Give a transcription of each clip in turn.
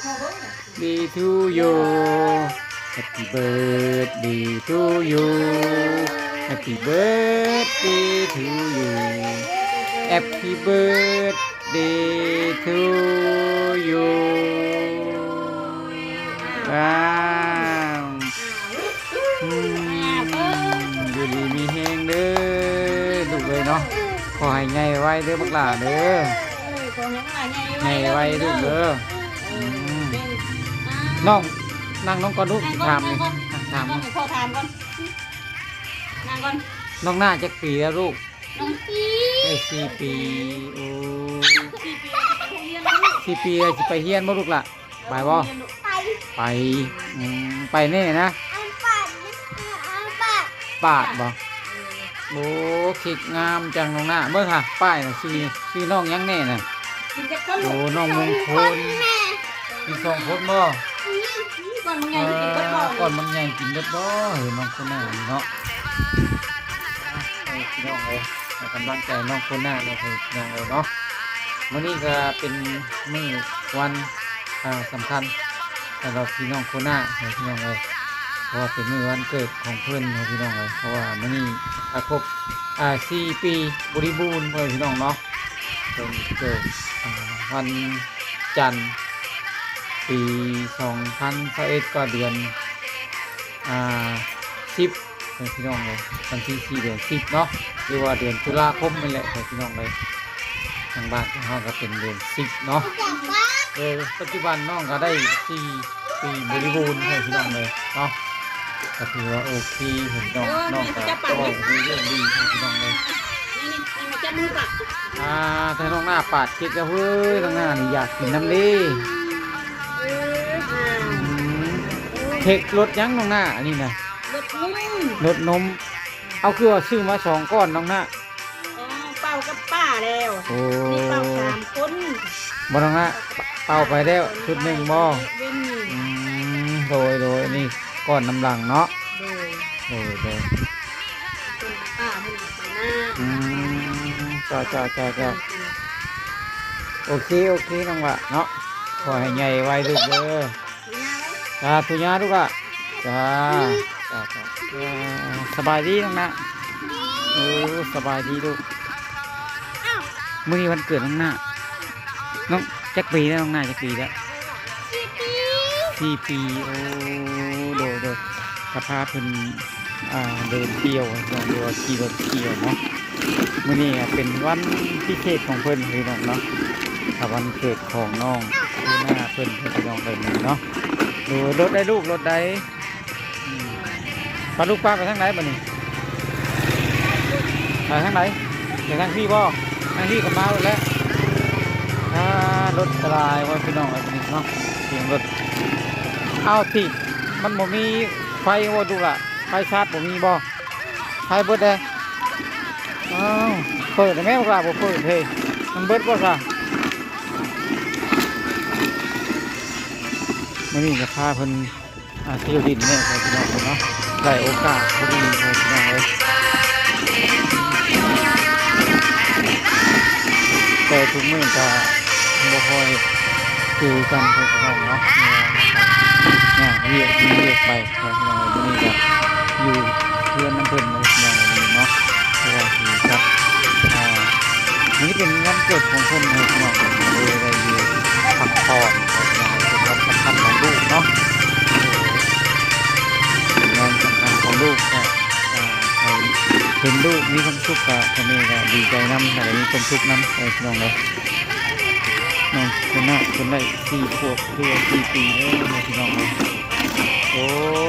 birthday to you Happy birthday to you Happy birthday to you Happy birthday to you ว้าวอยู่ดีมีแฮงเด้อลูกเลยเนาะขอให้ใหญ่ไว้เด้อบักหล่าเด้อใหญ่ไว้ลูกเด้อน้องนั่งน้องก่อนลูกถามนี่ถามพ่อถามก่อนนั่งก่อนน้องหน้าจะปีแล้วลูกน้องปี4 ปีโอ้4 ปีจะไปเฮียนบ่ลูกล่ะไปบ่ไปแน่นะปาดบ่โอ้คิดงามจังน้องหน้าเบิ่งค่ะป้ายน่ะชื่อน้องยังแน่น่ะโอ้น้องมงคลมี2 คนบ่ก่อนมันใหญ่กินเบิดบ่เห็นน้องคนหน้าเนาะพี่น้องเลยกำลังใจน้องคนหน้าเลยพี่น้องเลยเนาะวันนี้ก็เป็นมื้อวันสำคัญสำหรับพี่น้องคนหน้าพี่น้องเลยเพราะว่าเป็นมื้อวันเกิดของเพื่อนพี่น้องเลยเพราะว่ามื้อนี้ครบ4 ปีบริบูรณ์เลยพี่น้องเนาะเป็นเกิดวันจันทร์ปี2021ก็เดือน10พี่น้องเลยวันที่4 เดือน 10เนาะหรือว่าเดือนตุลาคมนี่แหละพี่น้องเลยทางบ้านของเราก็เป็นเดือน10เนาะปัจจุบันน้องก็ได้4 ปีบริบูรณ์พี่น้องเลยเนาะก็ถือว่าโอเคพี่น้องก็ดีเรื่องดีพี่น้องเลยแต่น้องหน้าปาดคิดแล้วเฮ้ยน้องหน้านี่อยากกินน้ำดีเค้กรสยังน้องหน้าอันนี้นะรสนมเอาคือว่าซื้อมา2 ก้อนน้องหน้าเป่ากับป้าแล้วนี่เป่า3 คนบ่น้องหน้าเป่าไปแล้วชุด1บ่โดยนี่ก้อนน้ำหลังเนาะโดยป้าเพิ่นไปหน้าจ้าโอเคน้องวะเนาะขอให้ใหญ่ไว้ลูกเด้อจ้าทุญาลูกอ่ะจ้าสบายดีน้องนะสบายดีลูกมื้อนี้วันเกิดน้องหน้าน้องจักปีแล้วน้องหน้าจักปีแล้ว4 ปีโอ้โดสภาพเพิ่นเดินเที่ยวดูขี่รถเที่ยวเนาะมื้อนี้เป็นวันพิเศษของเพิ่นคือน้องเนาะวันเกิดของน้องคือหน้าเพิ่นพี่น้องเลยเนาะดูรถได้ลูกรถได้พาลูกป้าไปทางไหนบ้านี่ไปทางไหนไปทางพี่บ่ทางพี่ก็มาแล้วรถสลายว่าพี่น้องอะไรนี่เนาะเสียงรถเอาที่มันบ่มีไฟว่าดูละไฟชาร์จบ่มีบ่ไฟเบิดเลยเปิดได้ไหมบ่กล้าบ่เปิดเฮ้ยมันเบิดบ่ซะมื้อนี้จะพาเพิ่นเที่ยวดินเนี่ยพี่น้องเนาะได้โอกาสพอดีพี่น้องเลยแต่ทุกมื้อก็บ่ค่อยคือกันพี่น้องเนาะเนี่ยเรียกไปพี่น้องเลยมื้อนี้ก็อยู่เพื่อนน้ำเพิ่นพี่น้องเลยเนาะเพราะว่าคือครับนี่เป็นวันเกิดของเพิ่นพี่น้องเลยได้อยู่พักผ่อนพี่น้องเป็นวันสำคัญของลูกเนาะงานสำคัญของลูกก็เห็นลูกมีความสุขกับคนนี้ก็ดีใจน้ำแต่มีความสุขน้ำพี่น้องเลยน้องคนน่ะคนได้4 ขวบคือ4 ปีเลยพี่น้องเลยโอ้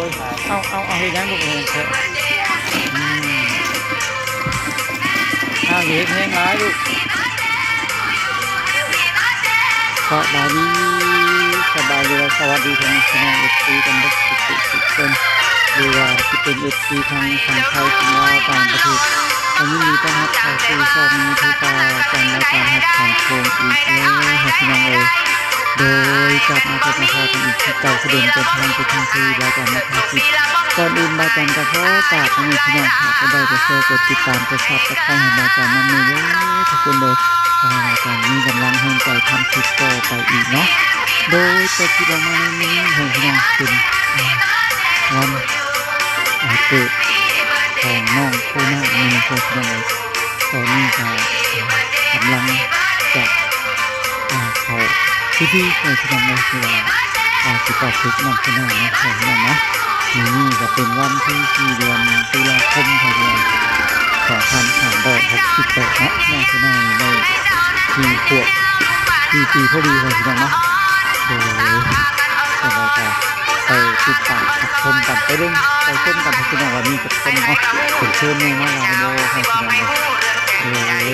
ยเอาให้ยังลูกเลยเถอะเด็กแห้งร้ายลูกสบายดีสวัสดีท่านผู้ชมFCกันทุกคนดูว่าจะเป็น FC ทางฝั่งไทยของเราต่างประเทศวันนี้มีต้อนรับเข้าสู่ช่องมีทุกการรายการหัดผ่านโคงอีกแล้วพี่น้องเอ๋ยโดยกลับมาพบกันอีกที่เก่าเดิมเป็นทางที่รายการนักข่าวสิก่อนอื่นรายการกระเพาะกาดในพี่น้องค่ะก็ได้จะช่วยกดติดตามกดซับสไครต์ให้รายการนั้นเลยทุกคนเลยรายการนี้กำลังให้ใจทำคลิปต่อไปอีกเนาะ โดยตัวที่ออกมาในนี้ให้พี่น้องเป็นวันเกิดของน้องผู้น่ามีตัวพี่น้องตอนนี้ก็กำลังจะเขาพิธีในพี่น้องเลยคือว่าสิบ8พฤษภาคมน้องผู้น่านะพี่น้องนะนี่ก็เป็นวันที่4 เดือนตุลาคมพี่น้อง2568เนาะน้องผู้น่าได้4 ขวบ4 ปีพอดีเลยพี่น้องเนาะโดยเราจะไปติดตามรับชมกันไปชมกันพี่น้องว่ามีกับคนเนาะถึงเชิญมาเราโดให้พี่น้องเลย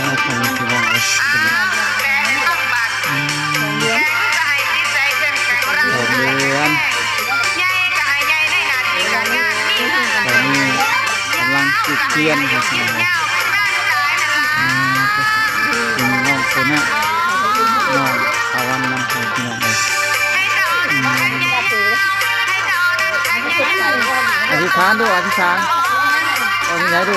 ขอบคุณพี่น้องเลย2 เดือนตอนนี้กำลังจุดเทียนครับพี่น้องเลยน้องคนน่ะน้องตะวันนำของพี่น้องเลยอธิษฐานดูอธิษฐานเอาที่ไหนดู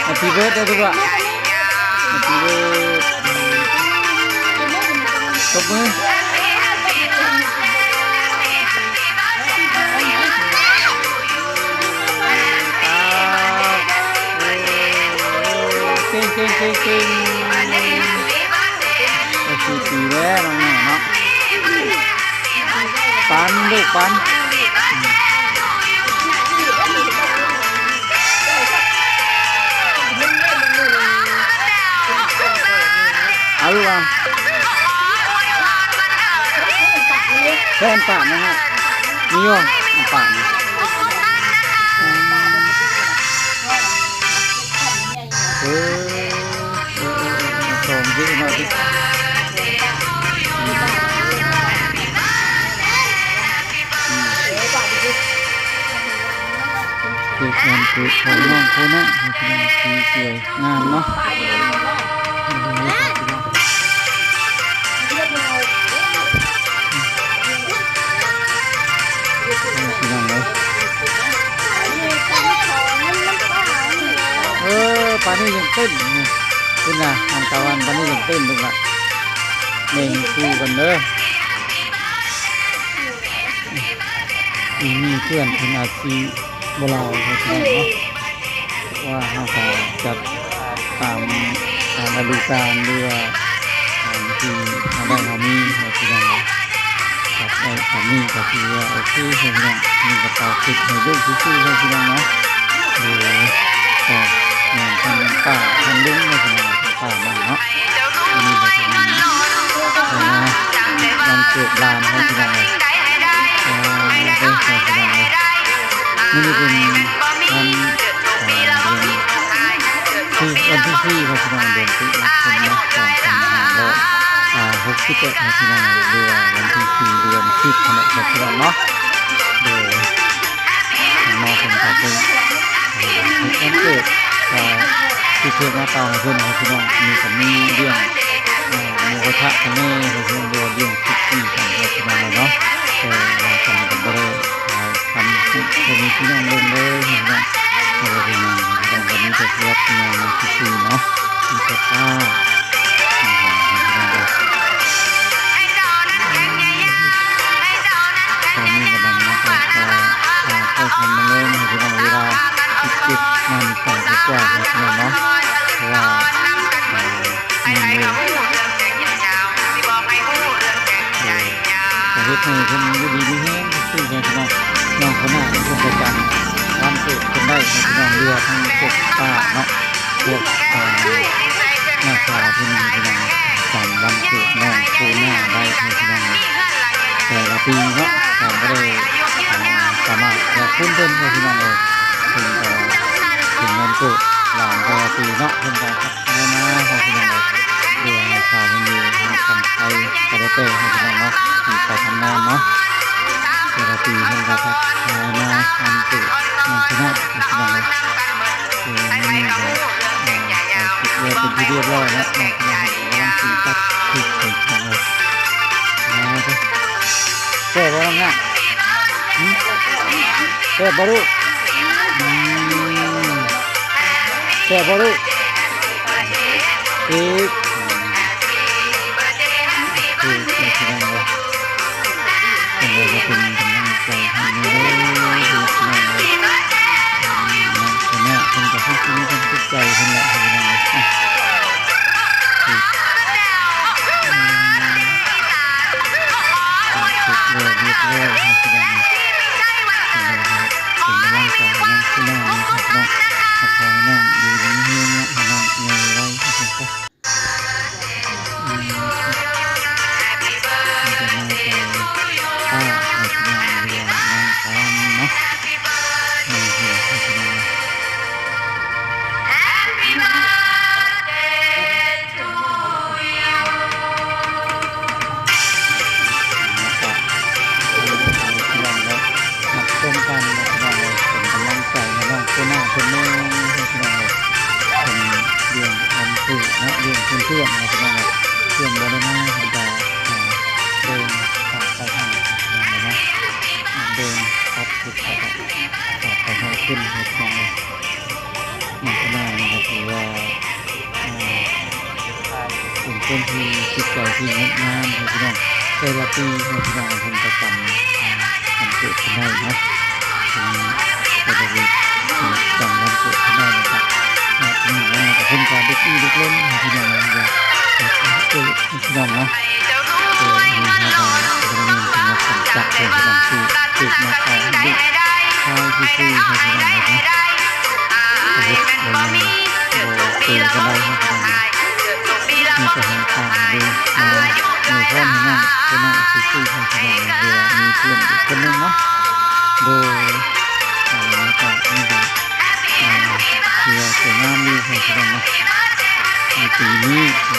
Happy birthday juga. Happy birthday. Tepuk tangan. King. Happy birthdayน้องๆเนาะปันลูกปันเอาลูกอ่ะแค่ป่านนะฮะมีว่ะป่านส่งที่มาที่คือความคือของน้องคนนั้นคือสวยงามเนาะพี่น้องเลยปานนี้ยังเต้นคุณน่ะอันตะวันปานนี้ยังเต้นดูละเม่งคู่กันเด้อมีเพื่อนคนอาชีโบราณเขาพี่น้องเนาะว่าเขาจะจัดตามฤดูกาลหรือว่าที่เขาได้เขามีพี่น้องจัดได้แบบนี้ก็คือว่าโอเคพี่น้องมีกระเป๋าติดให้ลูกซื่อๆพี่น้องเนาะดูก็งานทำป่าทำลุงมาพี่น้องป่ามาเนาะอันนี้ก็เป็นวันเกิดลานให้พี่น้องเลยได้ขอพี่น้องเลยนี่เป็นวันวันที่4พี่น้องเดือนตุลาคมนะ2567นะพี่น้องเดือนวันที่4 เดือน10นะพี่น้องเนาะโดยมอผมจะเป็นวันเกิดที่เพื่อนมาเป่าให้เพื่อนพี่น้องมีเรื่องหมูกระทะกันแน่เพื่อนเรื่อง14กันพี่น้องเนาะแต่เราทำกันบ่ได้ทำคนนี้พี่น้องเล่นเลยพี่น้องพี่น้องวันนี้จะรับงาน14เนาะที่จะป้าตอนนี้กำลังเข้าทำมาเล่นพี่น้องเวลา17 นาฬิกากว่าพี่น้องเนาะเพราะว่ามีเรื่องเฮ็ดให้เพิ่นอยู่ดีมีแฮงซื่อๆพี่น้องน้องคนน่ะเพิ่นประจำวันเกิดเพิ่นได้พี่น้องเรือทั้งพวกป้าเนาะพวกหน้าขาวเพิ่นพี่น้องจำวันเกิดน้องผู้หน้าได้พี่น้องแต่ละปีเนาะก็บ่ได้สามารถขอบคุณเพิ่นพี่น้องเลยเพิ่นถึงวันเกิดหลานแต่ละปีเนาะเพิ่นก็ทักทายมาพี่น้องเลยเรือข่าวเพิ่นอยู่ทางฝั่งไทยก็ได้เต้ให้พี่น้องเนาะที่ไปทำงานเนาะแต่ละปีเพิ่นก็ทักทายมาวันเกิดน้องผู้หน้าพี่น้องเลยนี่ก็ติดเรือเป็นที่เรียบร้อยแล้วน้องผู้หน้ากำลังตีตัดที่เป็นของเลยแก่บ่น้องน่ะ หืมแซ่บบ่ลูกอืมแซ่บบ่ลูกอีกคือไม่ใช่ได้เลยเป็นเราจะเป็นกำลังใจให้ในเรื่องที่พี่น้องเลยคนนี้เป็นกับผู้ที่มีความสุขใจคนละคนละเลยเรียบเรียบให้พี่น้องเป็นกำลังใจให้พี่น้องนะครับน้องขอให้น้องดีดีเฮียเนี่ยให้น้องเงยไว้ให้ผมก็มันจะมาใจป้าให้พี่น้องเรียนน้องตามเนาะให้พี่น้องร่วมกันเราเป็นกำลังใจให้น้องคนหน้าคนนึงให้พี่น้องเลยเป็นเรื่องวันสื่อเนาะเรื่องเพื่อนๆนะพี่น้องเลยเพื่อนบริมาให้ดาเดินฝากไปให้พี่น้องเลยนะเดินพัดติดไปฝากไปให้ขึ้นให้พี่น้องเลยน้องคนหน้านะครับถือว่าเป็นคนที่จิตใจที่งดงามให้พี่น้องแต่ละปีให้พี่น้องคนประจำมันเกิดขึ้นได้เนาะก็จะมีจำวันเกิดขึ้นได้นะครับนี่นะกับเพื่อนการเด็กเด็กเล่นพี่น้องนะเกิดพี่น้องเนาะมีให้เราดำเนินการสัมจักเป็นพี่น้องที่เกิดมาขอเด็กชายที่ให้พี่น้องนะชีวิตเราเกิดกันได้ให้พี่น้องมีแต่ให้ตามดูมาในพ่อในแม่คนนั้นที่ให้พี่น้องเรือมีเพื่อนอีกคนนึงเนาะโดยแล้วก็นี่ก็เพื่อสวยงามดีให้พี่น้องเนาะในปีนี้ก็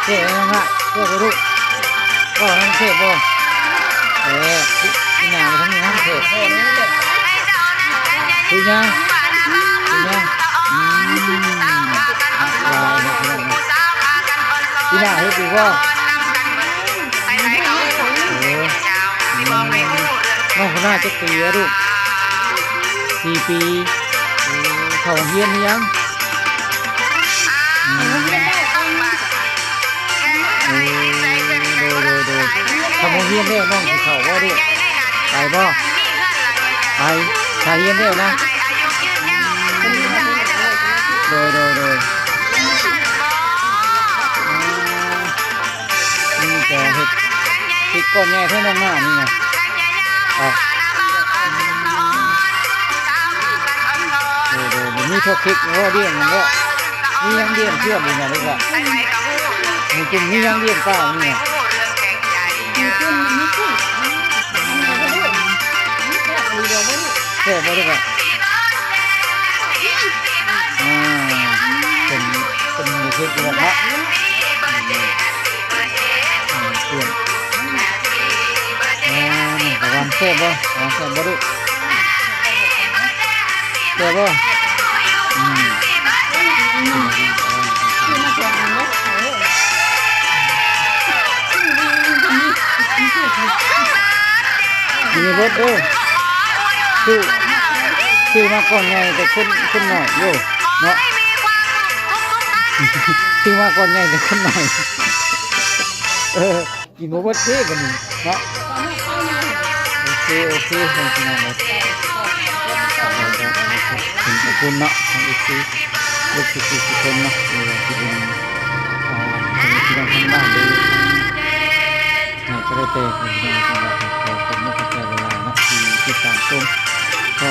เท่มากเท่ลูกก็ทั้งเท่บ่ที่งานทั้งนี้ทั้งเท่ดูยังที่หน้าเฮ็ดดีบ่น้องคนหน้าจะปีแล้วลูก4 ปีเข้าโรงเรียนหรือยังโดยทำโรงเรียนได้น้องสิเข้าบ่ลูกไปบ่ไปถ้าเรียนได้นะโดยนี่จะเฮ็ดก้อนใหญ่เท่าน้องหน้านี่ไงมีทอคลิกเนาะเรียนมันก็มียังเรียนเชื่อมอยู่นะลูกอ่ะมีจริงมียังเรียนเปล่านี่เท่บ่ลูกอ่ะเป็นมีคลิกอยู่นะเพื่อนแต่วันเท่บ่ลูกเท่บ่มีรถด้วยคือมาก่อนไงแต่คนหน่อยโย่เนาะคือมาก่อนไงแต่คนหน่อยกินหมูบดเท่กันเนาะโอเคให้พี่น้องเลยขอบคุณเนาะอีกทีลูกทุกคนเนาะที่เป็นพี่น้องทั้งบ้านเลยก็ได้เตะพี่น้องทั้งบ้านขอความไม่เข้าใจเวลาเนาะที่ตามชมก็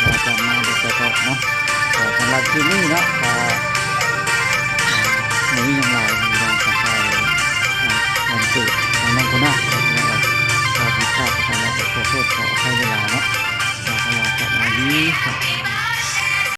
เราจะมาดูต่อเนาะสำหรับที่นี่เนาะ